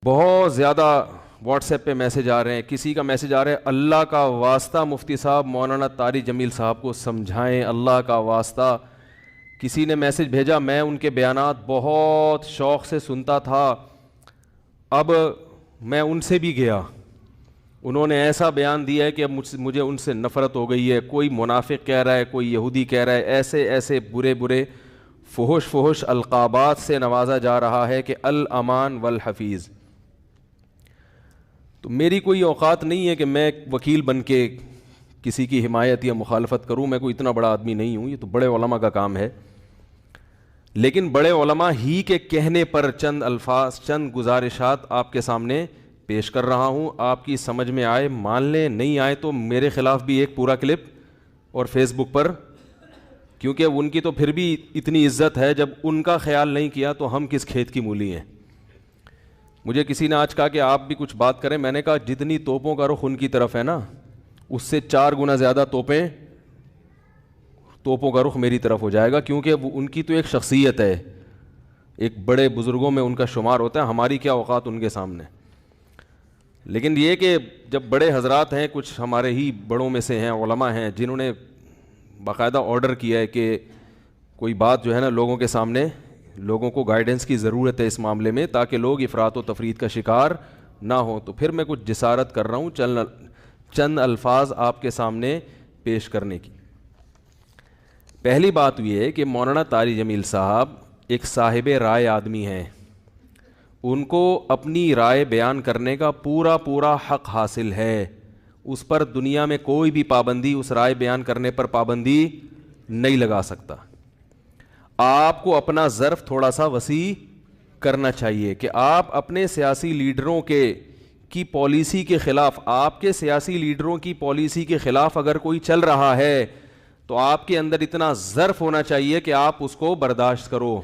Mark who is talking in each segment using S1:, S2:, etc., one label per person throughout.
S1: بہت زیادہ what's app پہ میسج آ رہے ہیں. کسی کا میسج آ رہا ہے اللہ کا واسطہ مفتی صاحب مولانا طارق جمیل صاحب کو سمجھائیں, اللہ کا واسطہ. کسی نے میسج بھیجا, میں ان کے بیانات بہت شوق سے سنتا تھا, اب میں ان سے بھی گیا, انہوں نے ایسا بیان دیا ہے کہ اب مجھے ان سے نفرت ہو گئی ہے. کوئی منافق کہہ رہا ہے, کوئی یہودی کہہ رہا ہے, ایسے ایسے برے برے فحش القابات سے نوازا جا رہا ہے کہ الامان والحفیظ. تو میری کوئی اوقات نہیں ہے کہ میں وکیل بن کے کسی کی حمایت یا مخالفت کروں, میں کوئی اتنا بڑا آدمی نہیں ہوں, یہ تو بڑے علماء کا کام ہے. لیکن بڑے علماء ہی کے کہنے پر چند الفاظ, چند گزارشات آپ کے سامنے پیش کر رہا ہوں. آپ کی سمجھ میں آئے مان لیں, نہیں آئے تو میرے خلاف بھی ایک پورا کلپ اور فیس بک پر, کیونکہ ان کی تو پھر بھی اتنی عزت ہے, جب ان کا خیال نہیں کیا تو ہم کس کھیت کی مولی ہیں. مجھے کسی نے آج کہا کہ آپ بھی کچھ بات کریں, میں نے کہا جتنی توپوں کا رخ ان کی طرف ہے نا, اس سے 4 گنا زیادہ توپوں کا رخ میری طرف ہو جائے گا, کیونکہ وہ ان کی تو ایک شخصیت ہے, ایک بڑے بزرگوں میں ان کا شمار ہوتا ہے. ہماری کیا اوقات ان کے سامنے. لیکن یہ کہ جب بڑے حضرات ہیں, کچھ ہمارے ہی بڑوں میں سے ہیں, علماء ہیں, جنہوں نے باقاعدہ آرڈر کیا ہے کہ کوئی بات جو ہے نا لوگوں کے سامنے, لوگوں کو گائیڈنس کی ضرورت ہے اس معاملے میں تاکہ لوگ افراط و تفرید کا شکار نہ ہوں, تو پھر میں کچھ جسارت کر رہا ہوں چند الفاظ آپ کے سامنے پیش کرنے کی. پہلی بات یہ ہے کہ مولانا طارق جمیل صاحب ایک صاحب رائے آدمی ہیں, ان کو اپنی رائے بیان کرنے کا پورا حق حاصل ہے. اس پر دنیا میں کوئی بھی پابندی, اس رائے بیان کرنے پر پابندی نہیں لگا سکتا. آپ کو اپنا ظرف تھوڑا سا وسیع کرنا چاہیے کہ آپ اپنے سیاسی لیڈروں کی پالیسی کے خلاف, آپ کے سیاسی لیڈروں کی پالیسی کے خلاف اگر کوئی چل رہا ہے تو آپ کے اندر اتنا ظرف ہونا چاہیے کہ آپ اس کو برداشت کرو.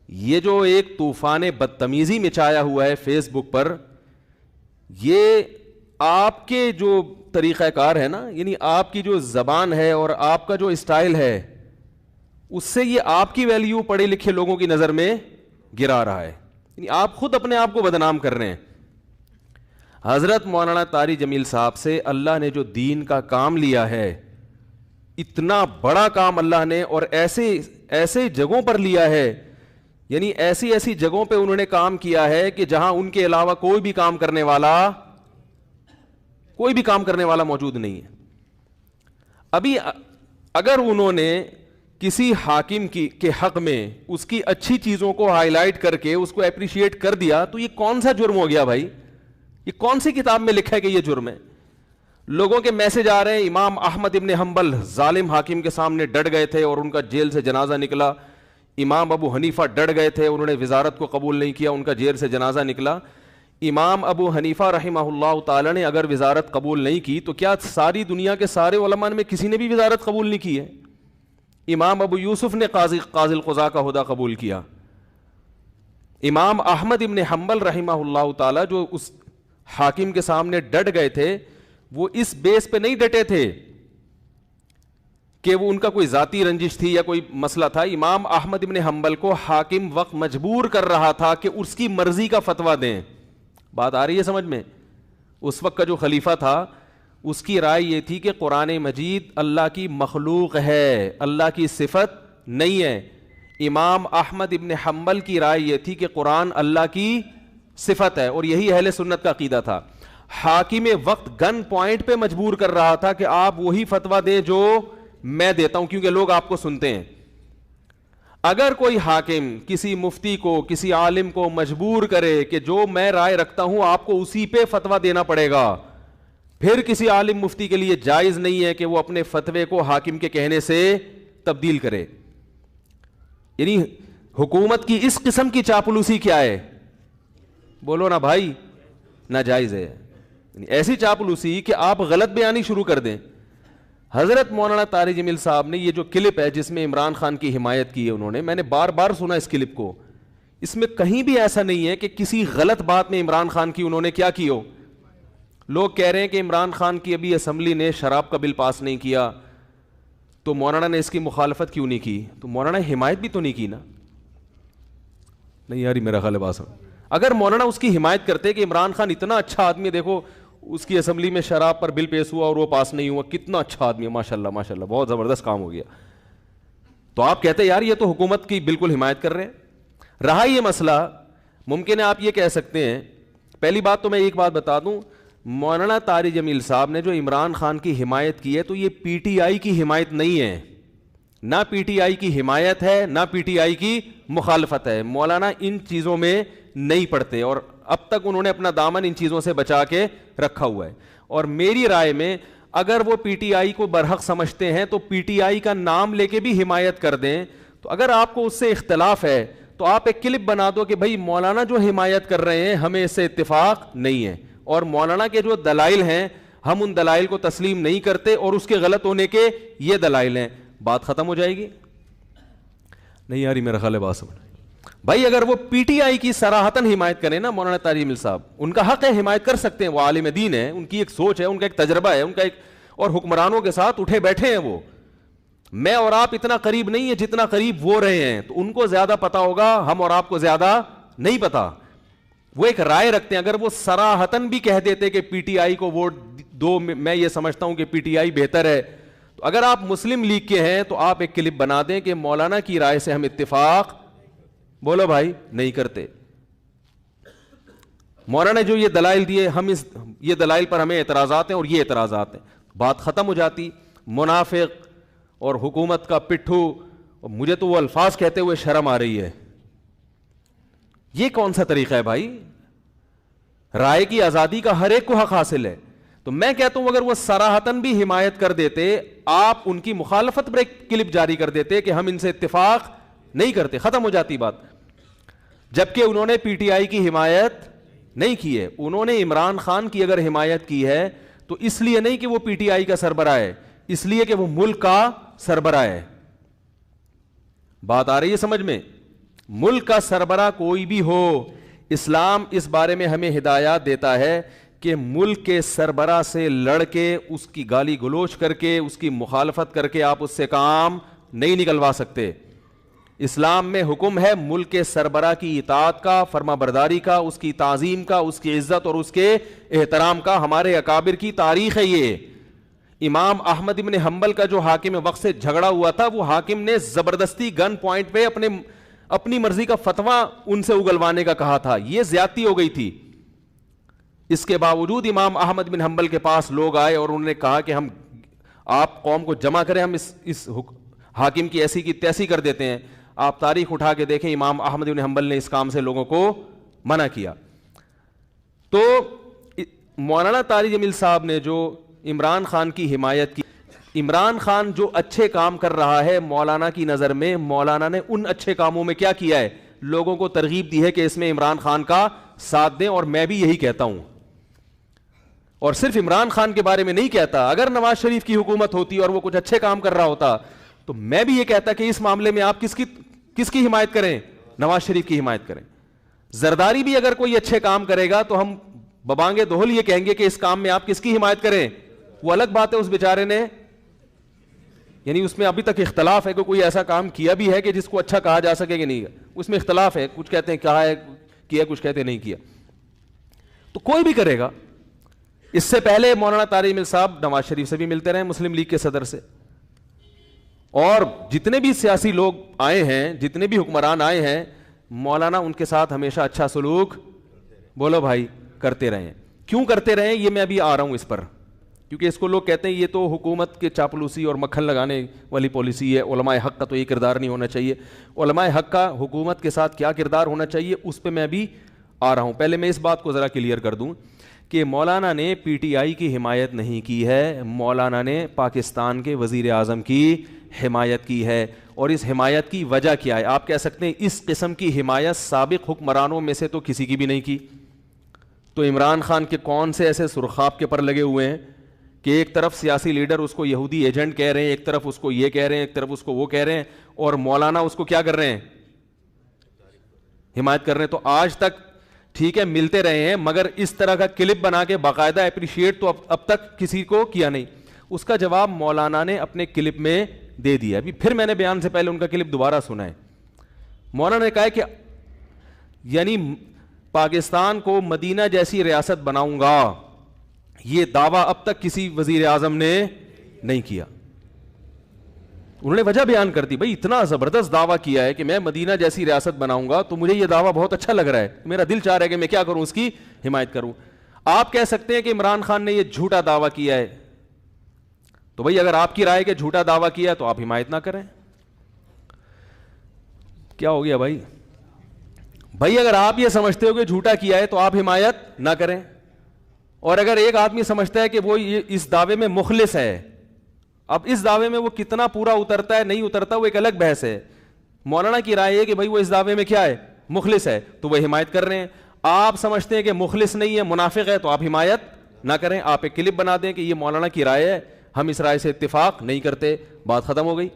S1: یہ جو ایک طوفان بدتمیزی مچایا ہوا ہے فیس بک پر, یہ آپ کے جو طریقہ کار ہے نا, یعنی آپ کی جو زبان ہے اور آپ کا جو اسٹائل ہے, اس سے یہ آپ کی ویلیو پڑھے لکھے لوگوں کی نظر میں گرا رہا ہے. یعنی آپ خود اپنے آپ کو بدنام کر رہے ہیں. حضرت مولانا طارق جمیل صاحب سے اللہ نے جو دین کا کام لیا ہے, اتنا بڑا کام اللہ نے, اور ایسے جگہوں پر لیا ہے, یعنی ایسی جگہوں پہ انہوں نے کام کیا ہے کہ جہاں ان کے علاوہ کوئی بھی کام کرنے والا موجود نہیں ہے. ابھی اگر انہوں نے کسی حاکم کے حق میں اس کی اچھی چیزوں کو ہائی لائٹ کر کے اس کو اپریشیٹ کر دیا تو یہ کون سا جرم ہو گیا بھائی؟ یہ کون سی کتاب میں لکھا ہے کہ یہ جرم ہے؟ لوگوں کے میسج آ رہے ہیں, امام احمد ابن حنبل ظالم حاکم کے سامنے ڈٹ گئے تھے اور ان کا جیل سے جنازہ نکلا. امام ابو حنیفہ ڈٹ گئے تھے, انہوں نے وزارت کو قبول نہیں کیا, ان کا جیل سے جنازہ نکلا. امام ابو حنیفہ رحمہ اللہ تعالی نے اگر وزارت قبول نہیں کی تو کیا ساری دنیا کے سارے علماء میں کسی نے بھی وزارت قبول نہیں کی ہے؟ امام ابو یوسف نے قاضی القضاء کا عہدہ قبول کیا. امام احمد ابن حنبل رحمہ اللہ تعالی جو اس حاکم کے سامنے ڈٹ گئے تھے, وہ اس بیس پہ نہیں ڈٹے تھے کہ وہ ان کا کوئی ذاتی رنجش تھی یا کوئی مسئلہ تھا. امام احمد ابن حنبل کو حاکم وقت مجبور کر رہا تھا کہ اس کی مرضی کا فتویٰ دیں. بات آ رہی ہے سمجھ میں؟ اس وقت کا جو خلیفہ تھا اس کی رائے یہ تھی کہ قرآن مجید اللہ کی مخلوق ہے, اللہ کی صفت نہیں ہے. امام احمد ابن حنبل کی رائے یہ تھی کہ قرآن اللہ کی صفت ہے, اور یہی اہل سنت کا عقیدہ تھا. حاکم وقت گن پوائنٹ پہ مجبور کر رہا تھا کہ آپ وہی فتویٰ دیں جو میں دیتا ہوں, کیونکہ لوگ آپ کو سنتے ہیں. اگر کوئی حاکم کسی مفتی کو, کسی عالم کو مجبور کرے کہ جو میں رائے رکھتا ہوں آپ کو اسی پہ فتویٰ دینا پڑے گا, پھر کسی عالم مفتی کے لیے جائز نہیں ہے کہ وہ اپنے فتوے کو حاکم کے کہنے سے تبدیل کرے. یعنی حکومت کی اس قسم کی چاپلوسی کیا ہے؟ بولو نا بھائی, ناجائز ہے. یعنی ایسی چاپلوسی کہ آپ غلط بیانی شروع کر دیں. حضرت مولانا طارق جمیل صاحب نے یہ جو کلپ ہے جس میں عمران خان کی حمایت کی ہے انہوں نے, میں نے بار بار سنا اس کلپ کو, اس میں کہیں بھی ایسا نہیں ہے کہ کسی غلط بات میں عمران خان کی انہوں نے کیا کی ہو. لوگ کہہ رہے ہیں کہ عمران خان کی ابھی اسمبلی نے شراب کا بل پاس نہیں کیا تو مولانا نے اس کی مخالفت کیوں نہیں کی؟ تو مولانا حمایت بھی تو نہیں کی نا. نہیں یار, میرا خیال ہے بات. اگر مولانا اس کی حمایت کرتے کہ عمران خان اتنا اچھا آدمی, دیکھو اس کی اسمبلی میں شراب پر بل پیش ہوا اور وہ پاس نہیں ہوا, کتنا اچھا آدمی ہے, ماشاء اللہ ماشاء اللہ, بہت زبردست کام ہو گیا, تو آپ کہتے یار یہ تو حکومت کی بالکل حمایت کر رہے ہیں. رہا یہ مسئلہ, ممکن ہے آپ یہ کہہ سکتے ہیں, پہلی بات تو میں ایک بات بتا دوں, مولانا طارق جمیل صاحب نے جو عمران خان کی حمایت کی ہے تو یہ پی ٹی آئی کی حمایت نہیں ہے, نہ پی ٹی آئی کی حمایت ہے نہ پی ٹی آئی کی مخالفت ہے. مولانا ان چیزوں میں نہیں پڑتے اور اب تک انہوں نے اپنا دامن ان چیزوں سے بچا کے رکھا ہوا ہے. اور میری رائے میں اگر وہ پی ٹی آئی کو برحق سمجھتے ہیں تو پی ٹی آئی کا نام لے کے بھی حمایت کر دیں. تو اگر آپ کو اس سے اختلاف ہے تو آپ ایک کلپ بنا دو کہ بھائی مولانا جو حمایت کر رہے ہیں ہمیں اس سے اتفاق نہیں ہے, اور مولانا کے جو دلائل ہیں ہم ان دلائل کو تسلیم نہیں کرتے اور اس کے غلط ہونے کے یہ دلائل ہیں, بات ختم ہو جائے گی. نہیں یاری میرا خیال ہے بات سمجھ بھائی. اگر وہ پی ٹی آئی کی صراحتاً حمایت کریں نا مولانا طارق جمیل صاحب, ان کا حق ہے, حمایت کر سکتے ہیں, وہ عالم دین ہے, ان کی ایک سوچ ہے, ان کا ایک تجربہ ہے, ان کا ایک, اور حکمرانوں کے ساتھ اٹھے بیٹھے ہیں وہ. میں اور آپ اتنا قریب نہیں ہے جتنا قریب وہ رہے ہیں, تو ان کو زیادہ پتا ہوگا, ہم اور آپ کو زیادہ نہیں پتا. وہ ایک رائے رکھتے ہیں, اگر وہ صراحتاً بھی کہہ دیتے کہ پی ٹی آئی کو ووٹ دو, میں یہ سمجھتا ہوں کہ پی ٹی آئی بہتر ہے, تو اگر آپ مسلم لیگ کے ہیں تو آپ ایک کلپ بنا دیں کہ مولانا کی رائے سے ہم اتفاق, بولو بھائی, نہیں کرتے. مولانا نے جو یہ دلائل دیے, ہم یہ دلائل پر ہمیں اعتراضات ہیں اور یہ اعتراضات ہیں, بات ختم ہو جاتی. منافق اور حکومت کا پٹھو, مجھے تو وہ الفاظ کہتے ہوئے شرم آ رہی ہے. یہ کون سا طریقہ ہے بھائی؟ رائے کی آزادی کا ہر ایک کو حق حاصل ہے. تو میں کہتا ہوں اگر وہ صراحتاً بھی حمایت کر دیتے, آپ ان کی مخالفت پر ایک کلپ جاری کر دیتے کہ ہم ان سے اتفاق نہیں کرتے, ختم ہو جاتی بات. جبکہ انہوں نے پی ٹی آئی کی حمایت نہیں کی ہے, انہوں نے عمران خان کی اگر حمایت کی ہے تو اس لیے نہیں کہ وہ پی ٹی آئی کا سربراہ ہے, اس لیے کہ وہ ملک کا سربراہ ہے. بات آ رہی ہے سمجھ میں؟ ملک کا سربراہ کوئی بھی ہو, اسلام اس بارے میں ہمیں ہدایات دیتا ہے کہ ملک کے سربراہ سے لڑ کے, اس کی گالی گلوچ کر کے, اس کی مخالفت کر کے آپ اس سے کام نہیں نکلوا سکتے. اسلام میں حکم ہے ملک کے سربراہ کی اطاعت کا, فرما برداری کا, اس کی تعظیم کا, اس کی عزت اور اس کے احترام کا. ہمارے اکابر کی تاریخ ہے یہ. امام احمد ابن حنبل کا جو حاکم وقت سے جھگڑا ہوا تھا, وہ حاکم نے زبردستی گن پوائنٹ پہ اپنی مرضی کا فتویٰ ان سے اگلوانے کا کہا تھا, یہ زیادتی ہو گئی تھی. اس کے باوجود امام احمد بن حنبل کے پاس لوگ آئے اور انہوں نے کہا کہ ہم, آپ قوم کو جمع کریں, ہم اس حاکم کی ایسی کی تیسی کر دیتے ہیں. آپ تاریخ اٹھا کے دیکھیں, امام احمد بن حنبل نے اس کام سے لوگوں کو منع کیا. تو مولانا طارق جمیل صاحب نے جو عمران خان کی حمایت کی, عمران خان جو اچھے کام کر رہا ہے مولانا کی نظر میں, مولانا نے ان اچھے کاموں میں کیا کیا ہے, لوگوں کو ترغیب دی ہے کہ اس میں عمران خان کا ساتھ دیں. اور میں بھی یہی کہتا ہوں, اور صرف عمران خان کے بارے میں نہیں کہتا, اگر نواز شریف کی حکومت ہوتی اور وہ کچھ اچھے کام کر رہا ہوتا تو میں بھی یہ کہتا کہ اس معاملے میں آپ کس کی حمایت کریں, نواز شریف کی حمایت کریں. زرداری بھی اگر کوئی اچھے کام کرے گا تو ہم ببانگے دوہل یہ کہیں گے کہ اس کام میں آپ کس کی حمایت کریں. وہ الگ بات ہے, اس بیچارے نے, یعنی اس میں ابھی تک اختلاف ہے کہ کوئی ایسا کام کیا بھی ہے کہ جس کو اچھا کہا جا سکے کہ نہیں, اس میں اختلاف ہے, کچھ کہتے ہیں کہا ہے کیا, کچھ کہتے ہیں نہیں کیا. تو کوئی بھی کرے گا. اس سے پہلے مولانا طارق جمیل صاحب نواز شریف سے بھی ملتے رہے, مسلم لیگ کے صدر سے, اور جتنے بھی سیاسی لوگ آئے ہیں, جتنے بھی حکمران آئے ہیں, مولانا ان کے ساتھ ہمیشہ اچھا سلوک, بولو بھائی, کرتے رہے ہیں. کیوں کرتے رہے یہ میں ابھی آ رہا ہوں اس پر, کیونکہ اس کو لوگ کہتے ہیں یہ تو حکومت کے چاپلوسی اور مکھن لگانے والی پالیسی ہے. علماء حق کا تو یہ کردار نہیں ہونا چاہیے. علماء حق کا حکومت کے ساتھ کیا کردار ہونا چاہیے اس پہ میں ابھی آ رہا ہوں. پہلے میں اس بات کو ذرا کلیئر کر دوں کہ مولانا نے پی ٹی آئی کی حمایت نہیں کی ہے, مولانا نے پاکستان کے وزیر اعظم کی حمایت کی ہے. اور اس حمایت کی وجہ کیا ہے؟ آپ کہہ سکتے ہیں اس قسم کی حمایت سابق حکمرانوں میں سے تو کسی کی بھی نہیں کی. تو عمران خان کے کون سے ایسے سرخاب کے پر لگے ہوئے ہیں کہ ایک طرف سیاسی لیڈر اس کو یہودی ایجنٹ کہہ رہے ہیں, ایک طرف اس کو یہ کہہ رہے ہیں, ایک طرف اس کو وہ کہہ رہے ہیں, اور مولانا اس کو کیا کر رہے ہیں, حمایت کر رہے ہیں. تو آج تک ٹھیک ہے ملتے رہے ہیں, مگر اس طرح کا کلپ بنا کے باقاعدہ اپریشیٹ تو اب تک کسی کو کیا نہیں. اس کا جواب مولانا نے اپنے کلپ میں دے دیا. ابھی پھر میں نے بیان سے پہلے ان کا کلپ دوبارہ سنا ہے. مولانا نے کہا کہ یعنی پاکستان کو مدینہ جیسی ریاست بناؤں گا، یہ دعویٰ اب تک کسی وزیر اعظم نے نہیں کیا. انہوں نے وجہ بیان کر دی، بھائی اتنا زبردست دعویٰ کیا ہے کہ میں مدینہ جیسی ریاست بناؤں گا، تو مجھے یہ دعویٰ بہت اچھا لگ رہا ہے، میرا دل چاہ رہا ہے کہ میں کیا کروں، اس کی حمایت کروں. آپ کہہ سکتے ہیں کہ عمران خان نے یہ جھوٹا دعویٰ کیا ہے، تو بھائی اگر آپ کی رائے کہ جھوٹا دعویٰ کیا ہے تو آپ حمایت نہ کریں. کیا ہو گیا بھائی؟ بھائی اگر آپ یہ سمجھتے ہو کہ جھوٹا کیا ہے تو آپ حمایت نہ کریں. اور اگر ایک آدمی سمجھتا ہے کہ وہ اس دعوے میں مخلص ہے، اب اس دعوے میں وہ کتنا پورا اترتا ہے نہیں اترتا وہ ایک الگ بحث ہے. مولانا کی رائے ہے کہ بھائی وہ اس دعوے میں کیا ہے، مخلص ہے، تو وہ حمایت کر رہے ہیں. آپ سمجھتے ہیں کہ مخلص نہیں ہے، منافق ہے، تو آپ حمایت نہ کریں. آپ ایک کلپ بنا دیں کہ یہ مولانا کی رائے ہے، ہم اس رائے سے اتفاق نہیں کرتے، بات ختم ہو گئی.